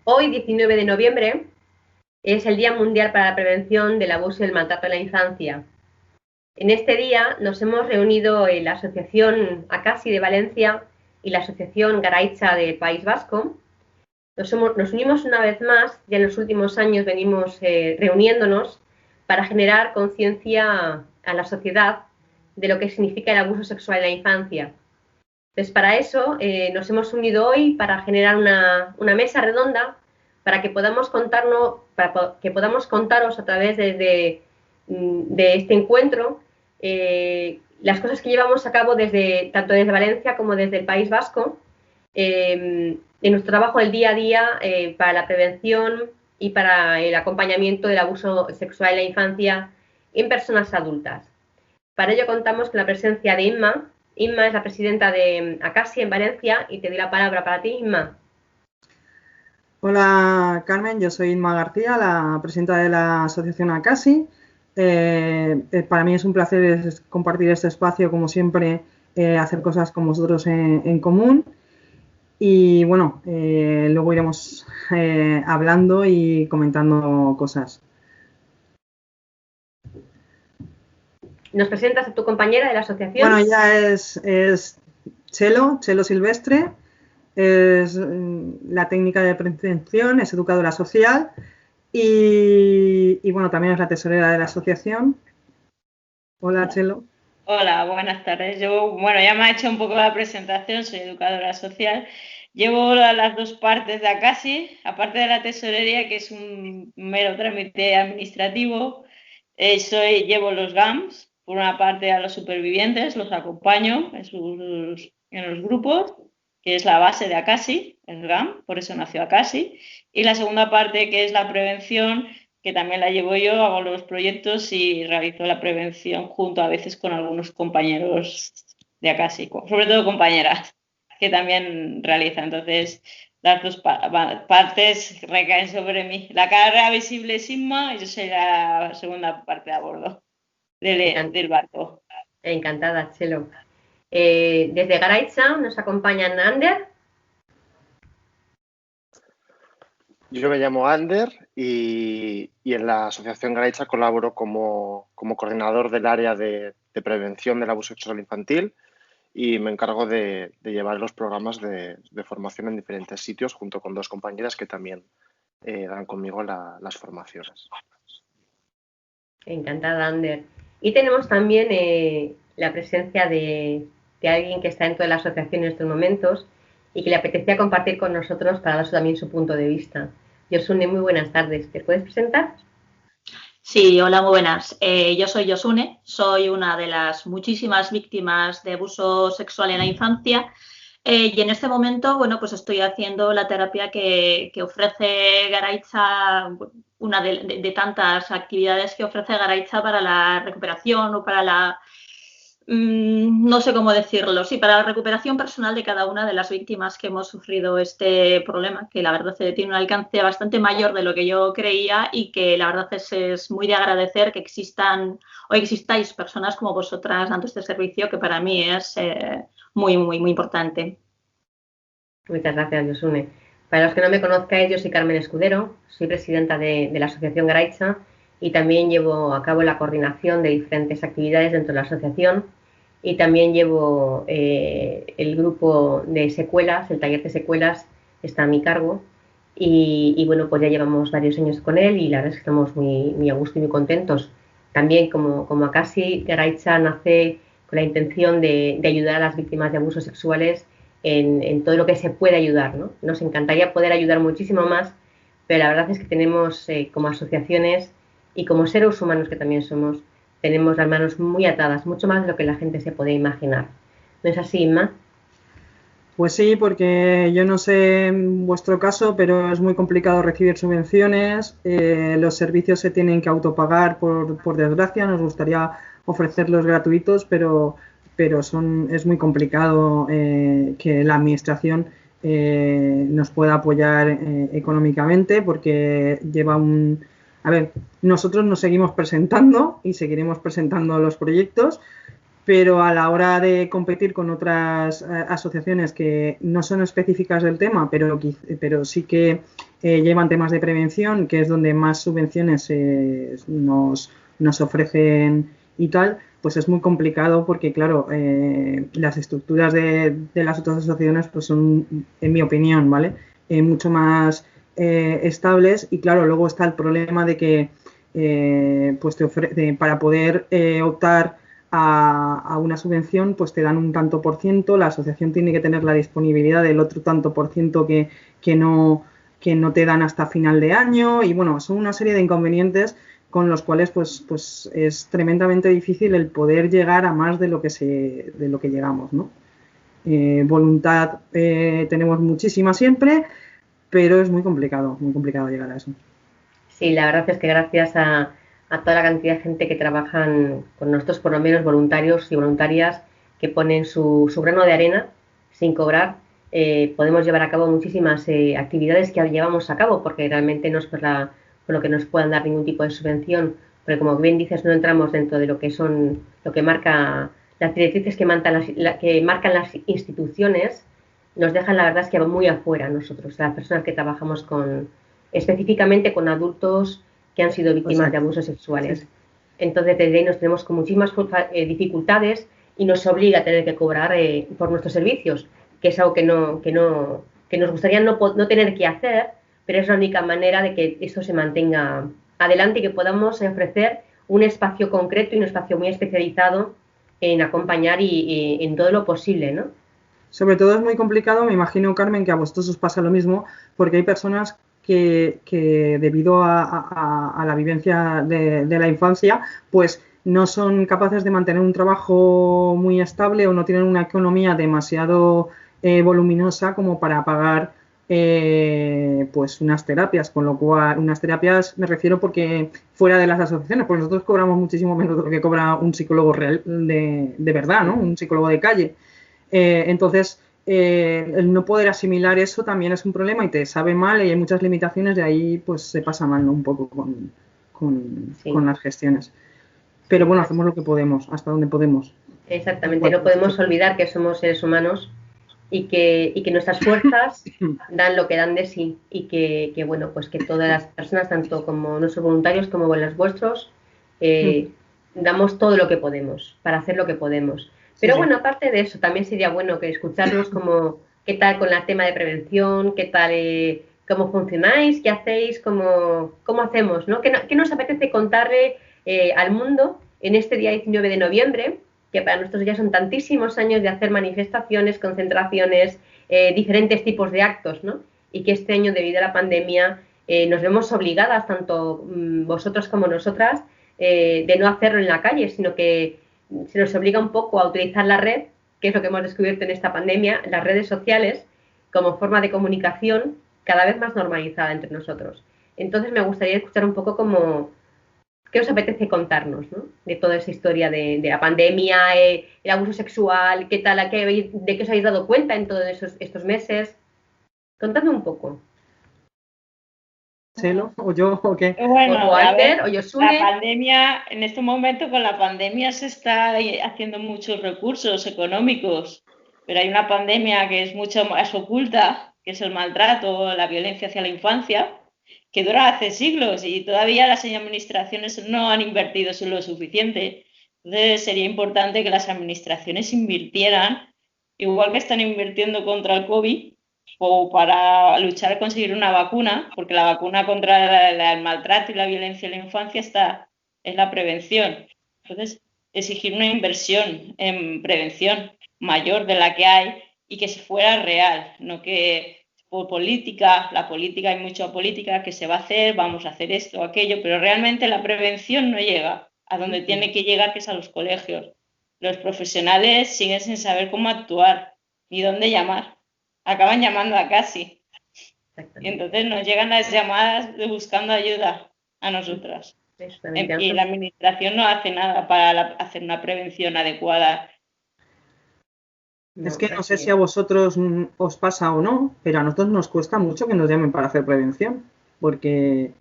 Hoy, 19 de noviembre, es el Día Mundial para la Prevención del Abuso y el Maltrato en la Infancia. En este día nos hemos reunido en la Asociación Acasi de Valencia y la Asociación Garaicha del País Vasco. Nos unimos una vez más, ya en los últimos años venimos reuniéndonos para generar conciencia a la sociedad de lo que significa el abuso sexual en la infancia. Entonces, para eso nos hemos unido hoy para generar una mesa redonda para que podamos contaros a través de este encuentro las cosas que llevamos a cabo tanto desde Valencia como desde el País Vasco en nuestro trabajo del día a día para la prevención y para el acompañamiento del abuso sexual en la infancia en personas adultas. Para ello contamos con la presencia de Inma. Inma es la presidenta de Acasi en Valencia y te doy la palabra para ti, Inma. Hola Carmen, yo soy Inma García, la presidenta de la asociación Acasi. Para mí es un placer compartir este espacio, como siempre, hacer cosas con vosotros en común. Y bueno, luego iremos hablando y comentando cosas. ¿Nos presentas a tu compañera de la asociación? Bueno, ella es Chelo Silvestre, es la técnica de prevención, es educadora social y bueno, también es la tesorera de la asociación. Hola, Chelo. Hola, buenas tardes. Yo, bueno, ya me ha hecho un poco la presentación, soy educadora social. Llevo las dos partes de Acasi, aparte de la tesorería, que es un mero trámite administrativo, llevo los GAMS. Por una parte a los supervivientes, los acompaño en los grupos, que es la base de Acasi, el GAM, por eso nació Acasi. Y la segunda parte, que es la prevención, que también la llevo yo, hago los proyectos y realizo la prevención junto a veces con algunos compañeros de Acasi, sobre todo compañeras, que también realizan. Entonces, las dos partes recaen sobre mí. La cara visible es Inma y yo soy la segunda parte a bordo del barco. Encantada, Chelo. Desde Garaicha nos acompaña Ander. Yo me llamo Ander y en la Asociación Garaicha colaboro como coordinador del área de prevención del abuso sexual infantil y me encargo de llevar los programas de formación en diferentes sitios junto con dos compañeras que también dan conmigo las formaciones. Encantada, Ander. Y tenemos también la presencia de alguien que está dentro de la asociación en estos momentos y que le apetecía compartir con nosotros para dar también su punto de vista. Yosune, muy buenas tardes. ¿Te puedes presentar? Sí, hola, muy buenas. Yo soy Yosune, soy una de las muchísimas víctimas de abuso sexual en la infancia y en este momento, bueno, pues estoy haciendo la terapia que ofrece Garaicha, una de tantas actividades que ofrece Garaicha para la recuperación o para la no sé cómo decirlo, sí, para la recuperación personal de cada una de las víctimas que hemos sufrido este problema, que la verdad tiene un alcance bastante mayor de lo que yo creía y que la verdad es muy de agradecer que existáis personas como vosotras dando este servicio que para mí es muy importante. Muchas gracias, Yosune. Para los que no me conozcáis, yo soy Carmen Escudero, soy presidenta de la Asociación Garaicha y también llevo a cabo la coordinación de diferentes actividades dentro de la asociación y también llevo el grupo de secuelas, el taller de secuelas está a mi cargo y bueno, pues ya llevamos varios años con él y la verdad es que estamos muy a gusto y muy contentos. También como Acasi, Garaicha nace con la intención de ayudar a las víctimas de abusos sexuales en todo lo que se puede ayudar, ¿no? Nos encantaría poder ayudar muchísimo más, pero la verdad es que tenemos como asociaciones y como seres humanos que también somos, tenemos las manos muy atadas, mucho más de lo que la gente se puede imaginar. ¿No es así, Inma? Pues sí, porque yo no sé en vuestro caso, pero es muy complicado recibir subvenciones, los servicios se tienen que autopagar por desgracia, nos gustaría ofrecerlos gratuitos, pero es muy complicado que la administración nos pueda apoyar económicamente porque lleva A ver, nosotros nos seguimos presentando y seguiremos presentando los proyectos, pero a la hora de competir con otras asociaciones que no son específicas del tema, pero sí que llevan temas de prevención, que es donde más subvenciones nos ofrecen y tal, pues es muy complicado porque, claro, las estructuras de las otras asociaciones pues son, en mi opinión, ¿vale? Mucho más estables, y claro, luego está el problema de que pues para poder optar a una subvención, pues te dan un tanto por ciento, la asociación tiene que tener la disponibilidad del otro tanto por ciento que no te dan hasta final de año, y bueno, son una serie de inconvenientes con los cuales pues es tremendamente difícil el poder llegar a más de lo que llegamos, ¿no? Voluntad tenemos muchísima siempre, pero es muy complicado llegar a eso. Sí, la verdad es que gracias a toda la cantidad de gente que trabajan con nosotros, por lo menos voluntarios y voluntarias, que ponen su grano de arena sin cobrar, podemos llevar a cabo muchísimas actividades que llevamos a cabo, porque realmente no es por lo que nos puedan dar ningún tipo de subvención, porque como bien dices, no entramos dentro de lo que marca las directrices que marcan las instituciones, nos dejan, la verdad es que muy afuera nosotros, las personas que trabajamos específicamente con adultos que han sido víctimas de abusos sexuales. Entonces, desde ahí nos tenemos con muchísimas dificultades y nos obliga a tener que cobrar por nuestros servicios, que es algo que nos gustaría no tener que hacer, pero es la única manera de que esto se mantenga adelante y que podamos ofrecer un espacio concreto y un espacio muy especializado en acompañar y en todo lo posible, ¿no? Sobre todo es muy complicado, me imagino, Carmen, que a vosotros os pasa lo mismo, porque hay personas que debido a la vivencia de la infancia, pues no son capaces de mantener un trabajo muy estable o no tienen una economía demasiado voluminosa como para pagar pues unas terapias, con lo cual unas terapias me refiero porque fuera de las asociaciones, pues nosotros cobramos muchísimo menos de lo que cobra un psicólogo real de verdad, ¿no? Un psicólogo de calle. Entonces, el no poder asimilar eso también es un problema y te sabe mal, y hay muchas limitaciones, de ahí pues se pasa mal, ¿no? Un poco con las gestiones. Pero bueno, hacemos lo que podemos, hasta donde podemos. Exactamente, no podemos olvidar que somos seres humanos y que nuestras fuerzas dan lo que dan de sí, y que bueno, pues que todas las personas, tanto como nuestros voluntarios como los vuestros, damos todo lo que podemos para hacer lo que podemos. Pero bueno, aparte de eso, también sería bueno que escucharnos como qué tal con el tema de prevención, qué tal, cómo funcionáis, qué hacéis, cómo hacemos, ¿no? ¿Qué nos apetece contarle al mundo en este día 19 de noviembre, que para nosotros ya son tantísimos años de hacer manifestaciones, concentraciones, diferentes tipos de actos, ¿no? Y que este año, debido a la pandemia, nos vemos obligadas, tanto vosotros como nosotras, de no hacerlo en la calle, sino que se nos obliga un poco a utilizar la red, que es lo que hemos descubierto en esta pandemia, las redes sociales, como forma de comunicación cada vez más normalizada entre nosotros. Entonces me gustaría escuchar un poco qué os apetece contarnos, ¿no? De toda esa historia de la pandemia, el abuso sexual, qué tal, de qué os habéis dado cuenta en todos estos meses. Contadme un poco. ¿Chelo? ¿O yo? ¿O qué? Bueno, o Alder, o Josune. La pandemia, en este momento con la pandemia se está haciendo muchos recursos económicos, pero hay una pandemia que es mucho más oculta, que es el maltrato, la violencia hacia la infancia, que dura hace siglos y todavía las administraciones no han invertido lo suficiente. Entonces sería importante que las administraciones invirtieran, igual que están invirtiendo contra el COVID, o para luchar a conseguir una vacuna, porque la vacuna contra el maltrato y la violencia en la infancia es la prevención. Entonces, exigir una inversión en prevención mayor de la que hay y que fuera real, no que por la política, hay mucha política que se va a hacer, vamos a hacer esto o aquello, pero realmente la prevención no llega a donde tiene que llegar, que es a los colegios. Los profesionales siguen sin saber cómo actuar ni dónde llamar. Acaban llamando a casi. Y entonces nos llegan las llamadas buscando ayuda a nosotras. Y la administración no hace nada para hacer una prevención adecuada. Es que no sé si a vosotros os pasa o no, pero a nosotros nos cuesta mucho que nos llamen para hacer prevención, porque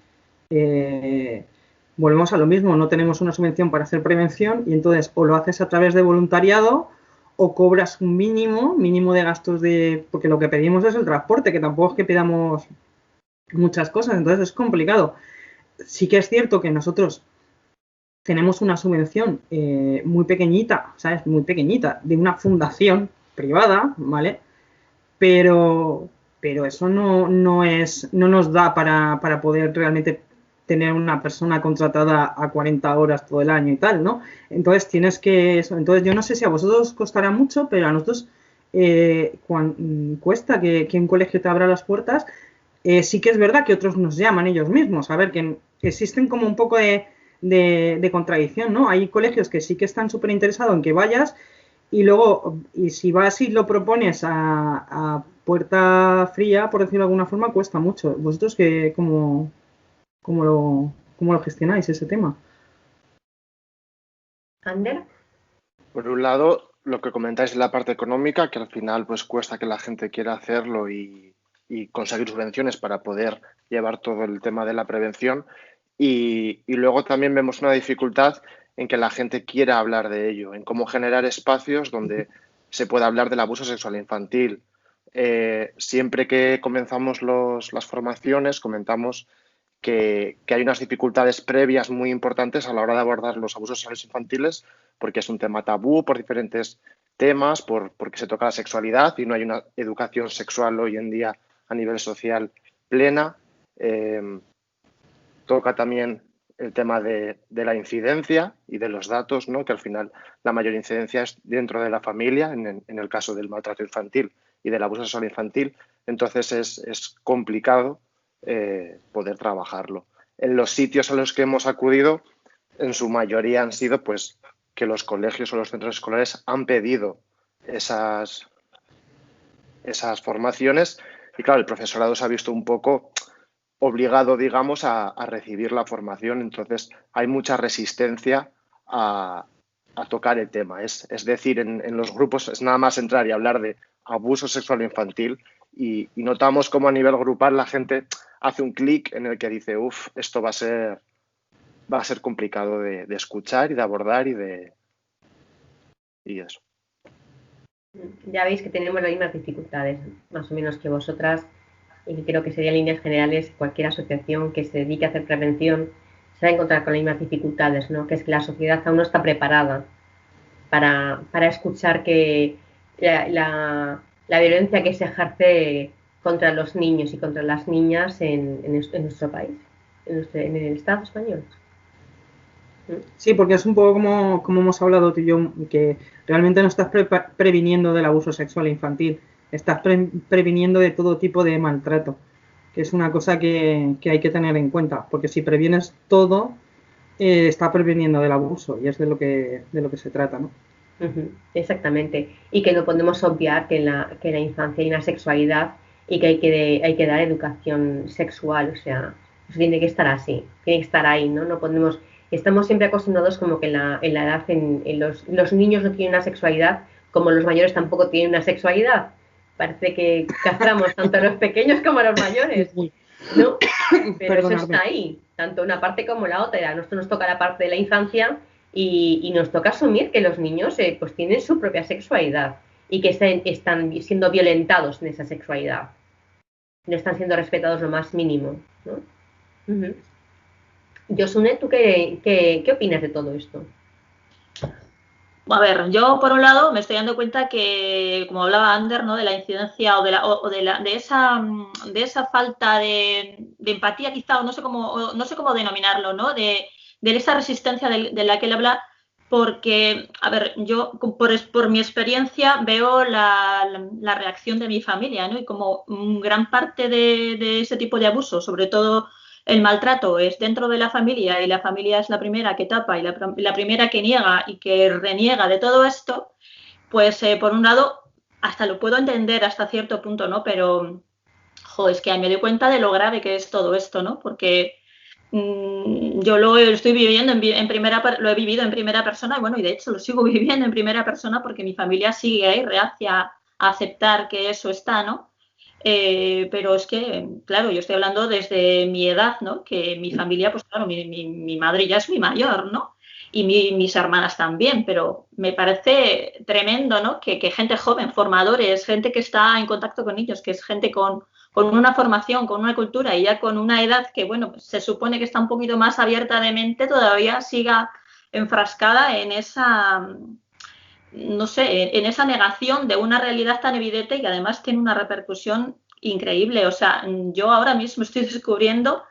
volvemos a lo mismo, no tenemos una subvención para hacer prevención y entonces o lo haces a través de voluntariado o cobras un mínimo de gastos porque lo que pedimos es el transporte, que tampoco es que pidamos muchas cosas, entonces es complicado. Sí que es cierto que nosotros tenemos una subvención muy pequeñita, ¿sabes? Muy pequeñita, de una fundación privada, ¿vale? Pero eso no nos da para poder realmente tener una persona contratada a 40 horas todo el año y tal, ¿no? Entonces entonces yo no sé si a vosotros os costará mucho, pero a nosotros cuesta que un colegio te abra las puertas. Sí que es verdad que otros nos llaman ellos mismos, a ver, que existen como un poco de contradicción, ¿no? Hay colegios que sí que están súper interesados en que vayas y luego, y si vas y lo propones a puerta fría, por decirlo de alguna forma, cuesta mucho. ¿Vosotros cómo lo gestionáis ese tema? ¿Ander? Por un lado, lo que comentáis es la parte económica, que al final pues cuesta que la gente quiera hacerlo y conseguir subvenciones para poder llevar todo el tema de la prevención. Y luego también vemos una dificultad en que la gente quiera hablar de ello, en cómo generar espacios donde se pueda hablar del abuso sexual infantil. Siempre que comenzamos las formaciones, comentamos que hay unas dificultades previas muy importantes a la hora de abordar los abusos sexuales infantiles, porque es un tema tabú por diferentes temas, porque se toca la sexualidad y no hay una educación sexual hoy en día a nivel social plena. Toca también el tema de la incidencia y de los datos, ¿no? Que al final la mayor incidencia es dentro de la familia, en el caso del maltrato infantil y del abuso sexual infantil. Entonces es complicado poder trabajarlo. En los sitios a los que hemos acudido, en su mayoría han sido pues que los colegios o los centros escolares han pedido esas formaciones y claro, el profesorado se ha visto un poco obligado, digamos, a recibir la formación. Entonces hay mucha resistencia a tocar el tema. Es decir, en los grupos es nada más entrar y hablar de abuso sexual infantil y notamos como a nivel grupal la gente hace un clic en el que dice, esto va a ser complicado de escuchar y de abordar y eso. Ya veis que tenemos las mismas dificultades, más o menos que vosotras, y que creo que sería en líneas generales cualquier asociación que se dedique a hacer prevención se va a encontrar con las mismas dificultades, ¿no? Que es que la sociedad aún no está preparada para escuchar que la violencia que se ejerce contra los niños y contra las niñas en nuestro país, en el Estado español. Sí, porque es un poco como hemos hablado tú y yo, que realmente no estás previniendo del abuso sexual infantil, estás previniendo de todo tipo de maltrato, que es una cosa que hay que tener en cuenta, porque si previenes todo, está previniendo del abuso y es de lo que se trata, ¿no? Exactamente, y que no podemos obviar que en la infancia hay una sexualidad y que hay que dar educación sexual, o sea, eso tiene que estar así, tiene que estar ahí, ¿no? No podemos, estamos siempre acostumbrados como que en la edad, los niños no tienen una sexualidad, como los mayores tampoco tienen una sexualidad. Parece que castramos tanto a los pequeños como a los mayores, ¿no? Pero eso está ahí, tanto una parte como la otra. A nosotros nos toca la parte de la infancia y nos toca asumir que los niños pues tienen su propia sexualidad y que están siendo violentados en esa sexualidad. No están siendo respetados lo más mínimo, ¿no? Yosune, ¿tú qué opinas de todo esto? A ver, yo por un lado me estoy dando cuenta que, como hablaba Ander, ¿no? De la incidencia o de esa falta de empatía quizá, o no sé cómo denominarlo, ¿no? De esa resistencia de la que él habla, porque, a ver, yo por mi experiencia veo la reacción de mi familia, ¿no? Y como gran parte de ese tipo de abuso, sobre todo el maltrato es dentro de la familia y la familia es la primera que tapa y la primera que niega y que reniega de todo esto, pues por un lado hasta lo puedo entender hasta cierto punto, ¿no? Pero, es que me doy cuenta de lo grave que es todo esto, ¿no? Porque yo lo estoy viviendo lo he vivido en primera persona y bueno, y de hecho lo sigo viviendo en primera persona porque mi familia sigue ahí reacia a aceptar que eso está, ¿no? Pero es que, claro, yo estoy hablando desde mi edad, ¿no? Que mi familia, pues claro, mi madre ya es muy mayor, ¿no? Y mis hermanas también, pero me parece tremendo, ¿no? Que gente joven, formadores, gente que está en contacto con niños, que es gente con una formación, con una cultura y ya con una edad que, bueno, pues se supone que está un poquito más abierta de mente, todavía siga enfrascada en esa, no sé, en esa negación de una realidad tan evidente y que además tiene una repercusión increíble. O sea, yo ahora mismo estoy descubriendo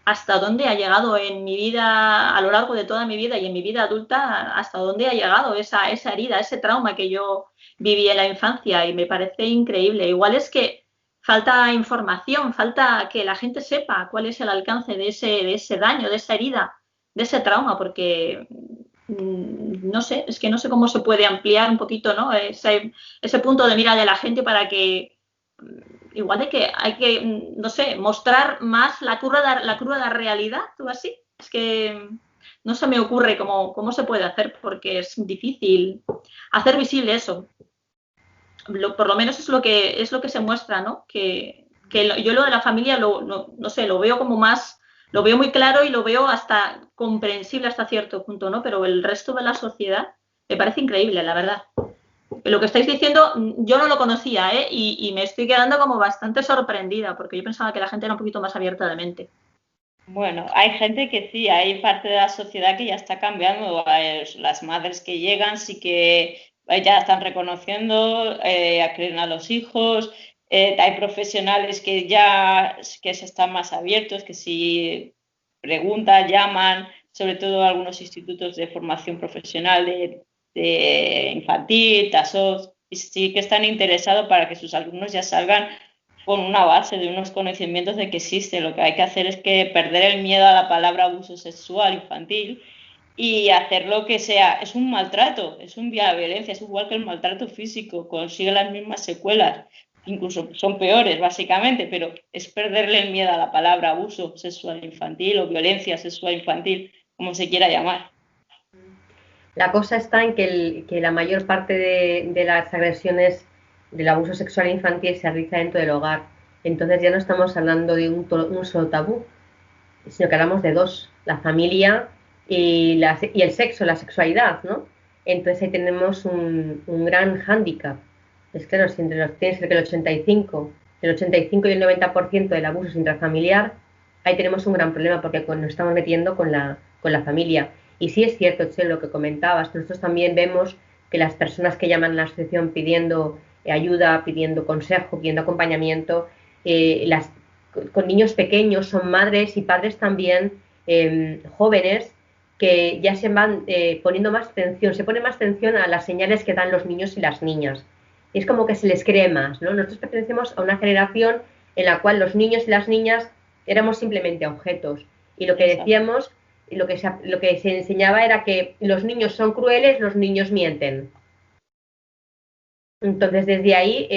hasta dónde ha llegado en mi vida, a lo largo de toda mi vida y en mi vida adulta, hasta dónde ha llegado esa herida, ese trauma que yo viví en la infancia y me parece increíble. Igual es que falta información, falta que la gente sepa cuál es el alcance de ese daño, de esa herida, de ese trauma, porque no sé, es que no sé cómo se puede ampliar un poquito, ¿no? Ese punto de mira de la gente para que igual hay que, no sé, mostrar más la cruda realidad, o así. Es que no se me ocurre cómo se puede hacer porque es difícil hacer visible eso. Por lo menos es lo que se muestra, ¿no? Yo lo de la familia no sé, lo veo como más, lo veo muy claro y lo veo hasta comprensible hasta cierto punto, ¿no? Pero el resto de la sociedad me parece increíble, la verdad. Lo que estáis diciendo yo no lo conocía, ¿eh? Y me estoy quedando como bastante sorprendida porque yo pensaba que la gente era un poquito más abierta de mente. Bueno, hay gente que sí, hay parte de la sociedad que ya está cambiando. Las madres que llegan sí que ya están reconociendo, acreden a los hijos. Hay profesionales que ya que se están más abiertos, que si preguntan, llaman, sobre todo algunos institutos de formación profesional de infantil, TASOS, y sí que están interesados para que sus alumnos ya salgan con una base de unos conocimientos de que existe. Lo que hay que hacer es que perder el miedo a la palabra abuso sexual infantil y hacerlo que sea, es un maltrato, es un vía de violencia, es igual que el maltrato físico, consigue las mismas secuelas, incluso son peores básicamente, pero es perderle el miedo a la palabra abuso sexual infantil o violencia sexual infantil, como se quiera llamar. La cosa está en que la mayor parte de las agresiones del abuso sexual infantil se realiza dentro del hogar. Entonces ya no estamos hablando de un solo tabú, sino que hablamos de dos, la familia y el sexo, la sexualidad, ¿no? Entonces ahí tenemos un gran hándicap. Es claro, si tienes el 85 y el 90% del abuso es intrafamiliar, ahí tenemos un gran problema porque nos estamos metiendo con la familia. Y sí es cierto, Che, lo que comentabas, nosotros también vemos que las personas que llaman a la asociación pidiendo ayuda, pidiendo consejo, pidiendo acompañamiento, con niños pequeños, son madres y padres también jóvenes que ya se van poniendo más atención, se pone más atención a las señales que dan los niños y las niñas. Y es como que se les cree más, ¿no? Nosotros pertenecemos a una generación en la cual los niños y las niñas éramos simplemente objetos. Y lo que decíamos, lo que se enseñaba era que los niños son crueles, los niños mienten. Entonces, desde ahí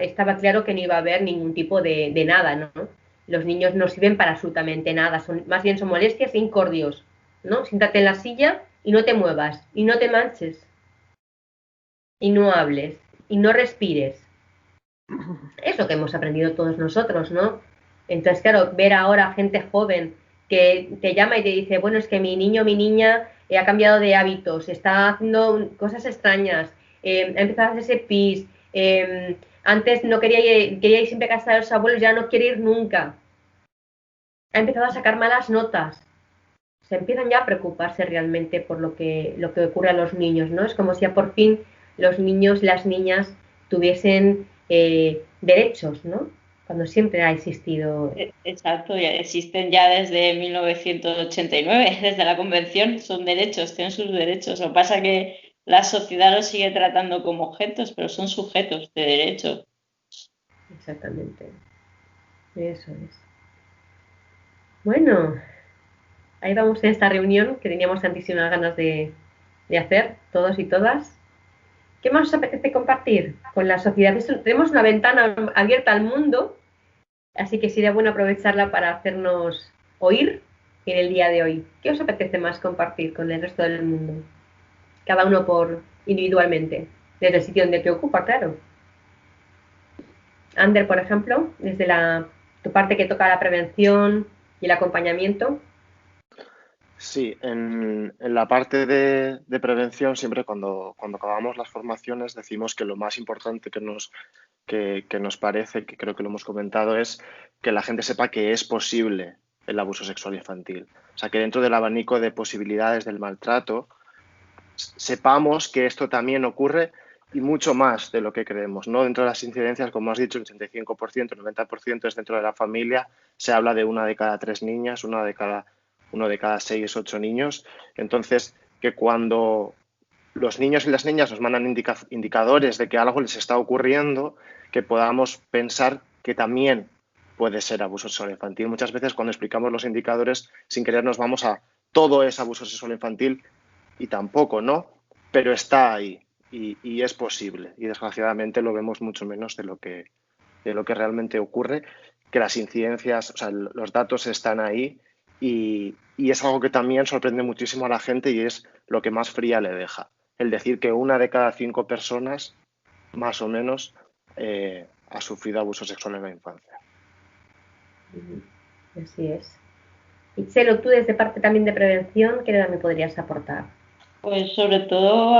estaba claro que no iba a haber ningún tipo de nada, ¿no? Los niños no sirven para absolutamente nada, más bien son molestias e incordios, ¿no? Siéntate en la silla y no te muevas, y no te manches, y no hables, y no respires. Es lo que hemos aprendido todos nosotros, ¿no? Entonces, claro, ver ahora gente joven que te llama y te dice, bueno, es que mi niño, mi niña ha cambiado de hábitos, está haciendo cosas extrañas, ha empezado a hacerse pis, antes no quería ir siempre a casa de los abuelos, ya no quiere ir nunca. Ha empezado a sacar malas notas. Se empiezan ya a preocuparse realmente por lo que ocurre a los niños, ¿no? Es como si ya por fin los niños y las niñas tuviesen derechos, ¿no? Cuando siempre ha existido. Exacto, ya existen ya desde 1989, desde la Convención, son derechos, tienen sus derechos. Lo que pasa es que la sociedad los sigue tratando como objetos, pero son sujetos de derechos. Exactamente. Eso es. Bueno, ahí vamos en esta reunión que teníamos tantísimas ganas de hacer, todos y todas. ¿Qué más os apetece compartir con la sociedad? Tenemos una ventana abierta al mundo, así que sería bueno aprovecharla para hacernos oír en el día de hoy. ¿Qué os apetece más compartir con el resto del mundo? Cada uno individualmente, desde el sitio donde te ocupa, claro. Ander, por ejemplo, desde tu parte que toca la prevención y el acompañamiento. Sí, en la parte de prevención, siempre cuando acabamos las formaciones decimos que lo más importante que nos parece, que creo que lo hemos comentado, es que la gente sepa que es posible el abuso sexual infantil. O sea, que dentro del abanico de posibilidades del maltrato, sepamos que esto también ocurre y mucho más de lo que creemos, ¿no? Dentro de las incidencias, como has dicho, el 85%, el 90% es dentro de la familia. Se habla de 1 de cada 3 niñas, 1 de cada 6, 8 niños. Entonces, que cuando los niños y las niñas nos mandan indicadores de que algo les está ocurriendo, que podamos pensar que también puede ser abuso sexual infantil. Muchas veces cuando explicamos los indicadores, sin querer nos vamos a todo es abuso sexual infantil y tampoco, ¿no? Pero está ahí y es posible. Y desgraciadamente lo vemos mucho menos de lo que realmente ocurre, que las incidencias, o sea, los datos están ahí y es algo que también sorprende muchísimo a la gente y es lo que más fría le deja. El decir que 1 de cada 5 personas, más o menos, ha sufrido abuso sexual en la infancia. Así es. Y Chelo, tú desde parte también de prevención, ¿qué me podrías aportar? Pues sobre todo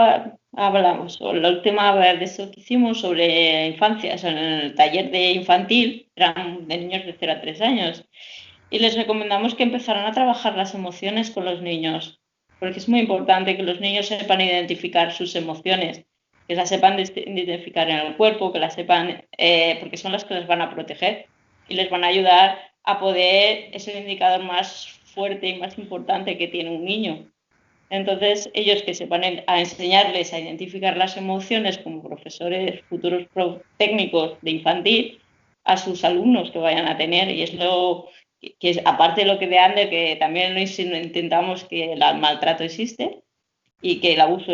hablamos, o la última vez que hicimos sobre infancia, o sea, en el taller de infantil, eran de niños de 0 a 3 años, y les recomendamos que empezaran a trabajar las emociones con los niños, porque es muy importante que los niños sepan identificar sus emociones, que las sepan identificar en el cuerpo, que las sepan, porque son las que les van a proteger y les van a ayudar a poder, es el indicador más fuerte y más importante que tiene un niño. Entonces, ellos que sepan a enseñarles a identificar las emociones como profesores, futuros técnicos de infantil, a sus alumnos que vayan a tener. Y es lo que es, aparte de lo que de Ander, que también lo intentamos que el maltrato existe y que el abuso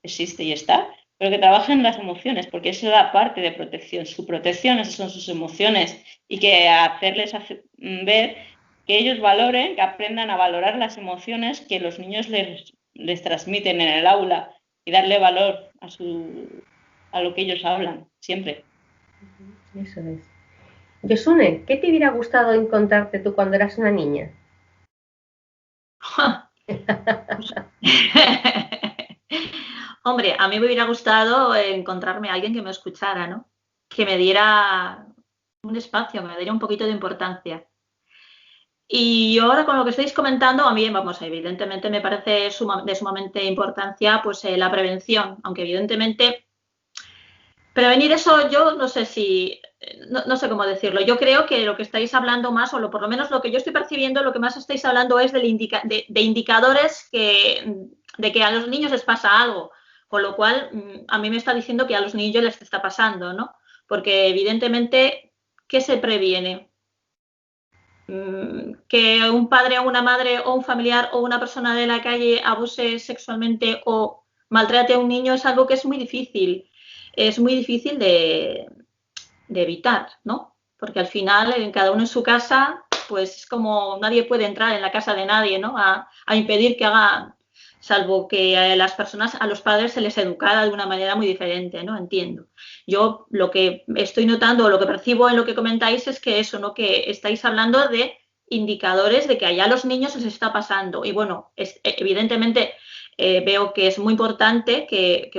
existe y está, pero que trabajen las emociones, porque esa es la parte de protección. Su protección, esas son sus emociones, y que hacerles ver que ellos valoren, que aprendan a valorar las emociones que los niños les transmiten en el aula y darle valor a lo que ellos hablan, siempre. Eso es. Yosune, ¿qué te hubiera gustado encontrarte tú cuando eras una niña? Hombre, a mí me hubiera gustado encontrarme a alguien que me escuchara, ¿no? Que me diera un espacio, me diera un poquito de importancia. Y ahora con lo que estáis comentando, a mí, vamos, evidentemente me parece de sumamente importancia pues la prevención, aunque evidentemente prevenir eso yo no sé si, no sé cómo decirlo. Yo creo que lo que estáis hablando más, o por lo menos lo que yo estoy percibiendo, lo que más estáis hablando es de indicadores de que a los niños les pasa algo, con lo cual a mí me está diciendo que a los niños les está pasando, ¿no? Porque evidentemente, ¿qué se previene? Que un padre o una madre o un familiar o una persona de la calle abuse sexualmente o maltrate a un niño es algo que es muy difícil. Es muy difícil de evitar, ¿no? Porque al final, en cada uno en su casa, pues es como nadie puede entrar en la casa de nadie, ¿no? A impedir que haga, salvo que a las personas, a los padres se les educara de una manera muy diferente, ¿no? Entiendo. Yo lo que estoy notando, lo que percibo en lo que comentáis es que eso, ¿no? Que estáis hablando de indicadores de que allá a los niños les está pasando. Y bueno, evidentemente veo que es muy importante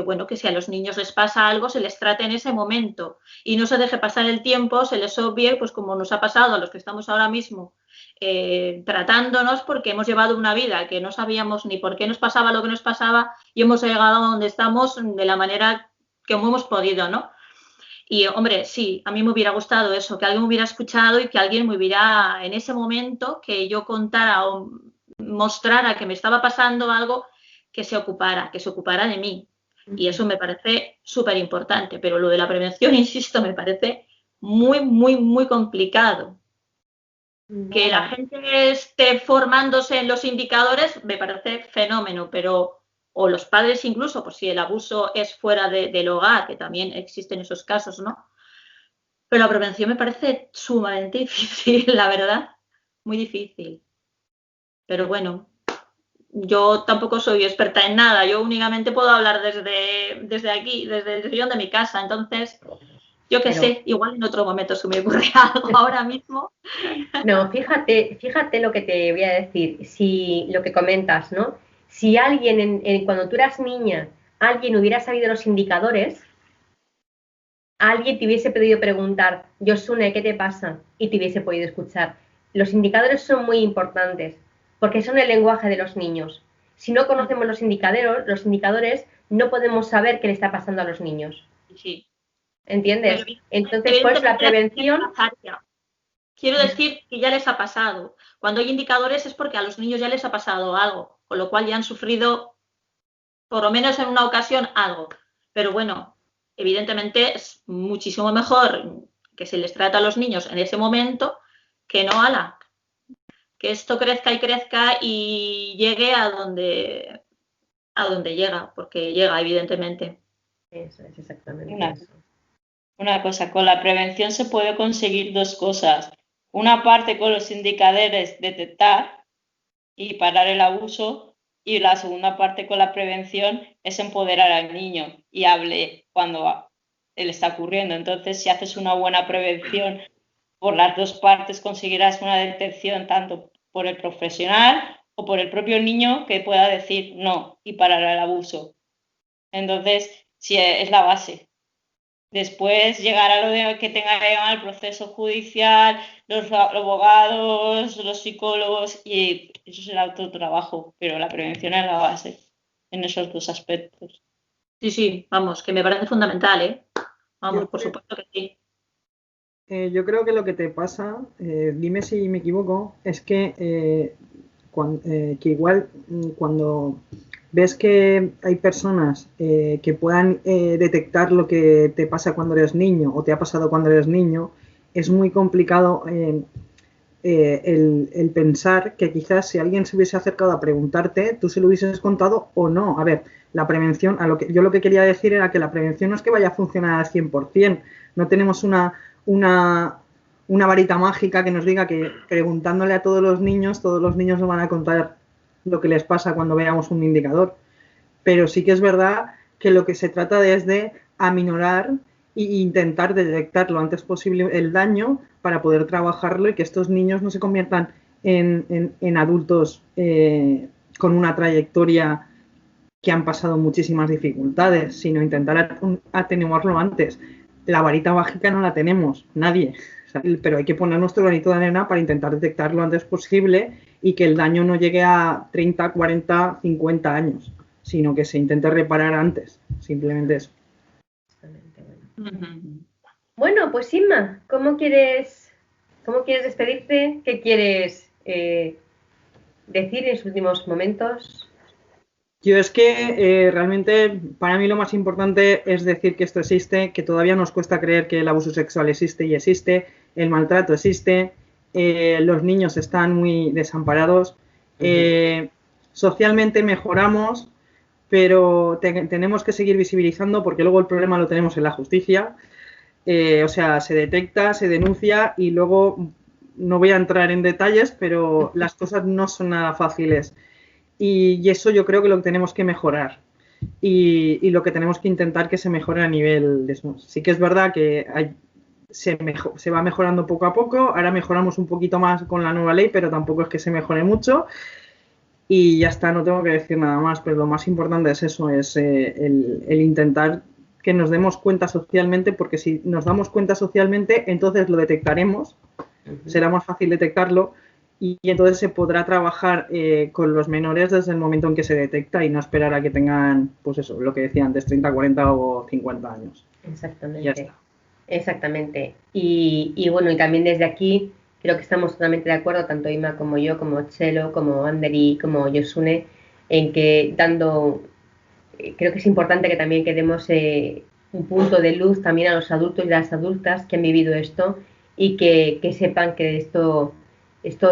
bueno, que si a los niños les pasa algo, se les trate en ese momento y no se deje pasar el tiempo, se les obvie, pues como nos ha pasado a los que estamos ahora mismo tratándonos porque hemos llevado una vida que no sabíamos ni por qué nos pasaba lo que nos pasaba y hemos llegado a donde estamos de la manera que hemos podido, ¿no? Y, hombre, sí, a mí me hubiera gustado eso, que alguien me hubiera escuchado y que alguien me hubiera, en ese momento, que yo contara o mostrara que me estaba pasando algo, que se ocupara de mí. Y eso me parece súper importante. Pero lo de la prevención, insisto, me parece muy, muy, muy complicado. Que la gente esté formándose en los indicadores me parece fenómeno, pero o los padres incluso, pues si el abuso es fuera del hogar, que también existen esos casos, ¿no? Pero la prevención me parece sumamente difícil, la verdad, muy difícil. Pero bueno, yo tampoco soy experta en nada, yo únicamente puedo hablar desde aquí, desde el sillón de mi casa, entonces Yo qué sé, igual en otro momento se me ocurre algo ahora mismo. No, fíjate lo que te voy a decir, si lo que comentas, ¿no? Si alguien, cuando tú eras niña, alguien hubiera sabido los indicadores, alguien te hubiese podido preguntar, Josune, ¿qué te pasa? Y te hubiese podido escuchar. Los indicadores son muy importantes, porque son el lenguaje de los niños. Si no conocemos los indicadores, no podemos saber qué le está pasando a los niños. Sí. ¿Entiendes? Entonces, pues la prevención... Quiero decir que ya les ha pasado. Cuando hay indicadores es porque a los niños ya les ha pasado algo, con lo cual ya han sufrido, por lo menos en una ocasión, algo. Pero bueno, evidentemente es muchísimo mejor que se les trata a los niños en ese momento que no que esto crezca y llegue a donde llega, porque llega, evidentemente. Eso es exactamente una cosa, con la prevención se puede conseguir dos cosas. Una parte con los indicadores detectar y parar el abuso, y la segunda parte con la prevención es empoderar al niño y hable cuando le está ocurriendo. Entonces, si haces una buena prevención por las dos partes, conseguirás una detección tanto por el profesional o por el propio niño que pueda decir no y parar el abuso. Entonces, sí, es la base. Después llegará lo de que tenga que llevar el proceso judicial, los abogados, los psicólogos, y eso será otro trabajo, pero la prevención es la base en esos dos aspectos. Sí, vamos, que me parece fundamental, ¿eh? Vamos, por supuesto que sí. Yo creo que lo que te pasa, dime si me equivoco, es que igual cuando ves que hay personas que puedan detectar lo que te pasa cuando eres niño o te ha pasado cuando eres niño, es muy complicado el pensar que quizás si alguien se hubiese acercado a preguntarte, tú se lo hubieses contado o no. A ver, la prevención, yo lo que quería decir era que la prevención no es que vaya a funcionar al 100%, no tenemos una varita mágica que nos diga que preguntándole a todos los niños nos van a contar lo que les pasa cuando veamos un indicador. Pero sí que es verdad que lo que se trata es de aminorar e intentar detectar lo antes posible el daño para poder trabajarlo y que estos niños no se conviertan en adultos con una trayectoria que han pasado muchísimas dificultades, sino intentar atenuarlo antes. La varita mágica no la tenemos, nadie, pero hay que poner nuestro granito de arena para intentar detectar lo antes posible y que el daño no llegue a 30, 40, 50 años, sino que se intente reparar antes, simplemente eso. Bueno, pues Inma, ¿cómo quieres despedirte? ¿Qué quieres decir en sus últimos momentos? Yo es que realmente para mí lo más importante es decir que esto existe, que todavía nos cuesta creer que el abuso sexual existe y existe, el maltrato existe, los niños están muy desamparados, socialmente mejoramos, pero tenemos que seguir visibilizando porque luego el problema lo tenemos en la justicia, o sea, se detecta, se denuncia y luego no voy a entrar en detalles, pero las cosas no son nada fáciles. Y eso yo creo que lo tenemos que mejorar y lo que tenemos que intentar que se mejore a nivel de eso. Sí que es verdad que se va mejorando poco a poco, ahora mejoramos un poquito más con la nueva ley, pero tampoco es que se mejore mucho y ya está, no tengo que decir nada más, pero lo más importante es eso, es el intentar que nos demos cuenta socialmente, porque si nos damos cuenta socialmente, entonces lo detectaremos, será más fácil detectarlo, y entonces se podrá trabajar con los menores desde el momento en que se detecta y no esperar a que tengan, pues eso, lo que decía antes, 30, 40 o 50 años. Exactamente. Ya está. Exactamente. Y bueno, y también desde aquí creo que estamos totalmente de acuerdo, tanto Inma como yo, como Chelo, como Ander y como Josune, en que creo que es importante que también demos un punto de luz también a los adultos y las adultas que han vivido esto y que sepan que esto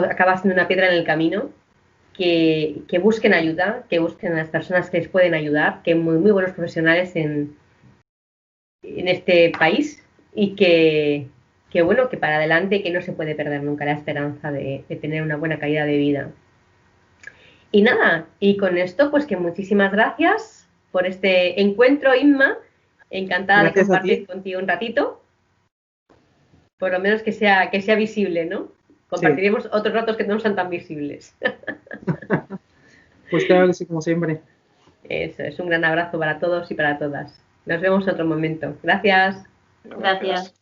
acaba siendo una piedra en el camino, que busquen ayuda, que busquen a las personas que les pueden ayudar, que hay muy buenos profesionales en este país y que bueno, que para adelante, que no se puede perder nunca la esperanza de tener una buena calidad de vida. Y nada, y con esto pues que muchísimas gracias por este encuentro, Inma, encantada de compartir contigo un ratito. Por lo menos que sea visible, ¿no? Compartiremos otros ratos que no sean tan visibles. Pues claro que sí, como siempre. Eso, es un gran abrazo para todos y para todas. Nos vemos en otro momento. Gracias. Gracias.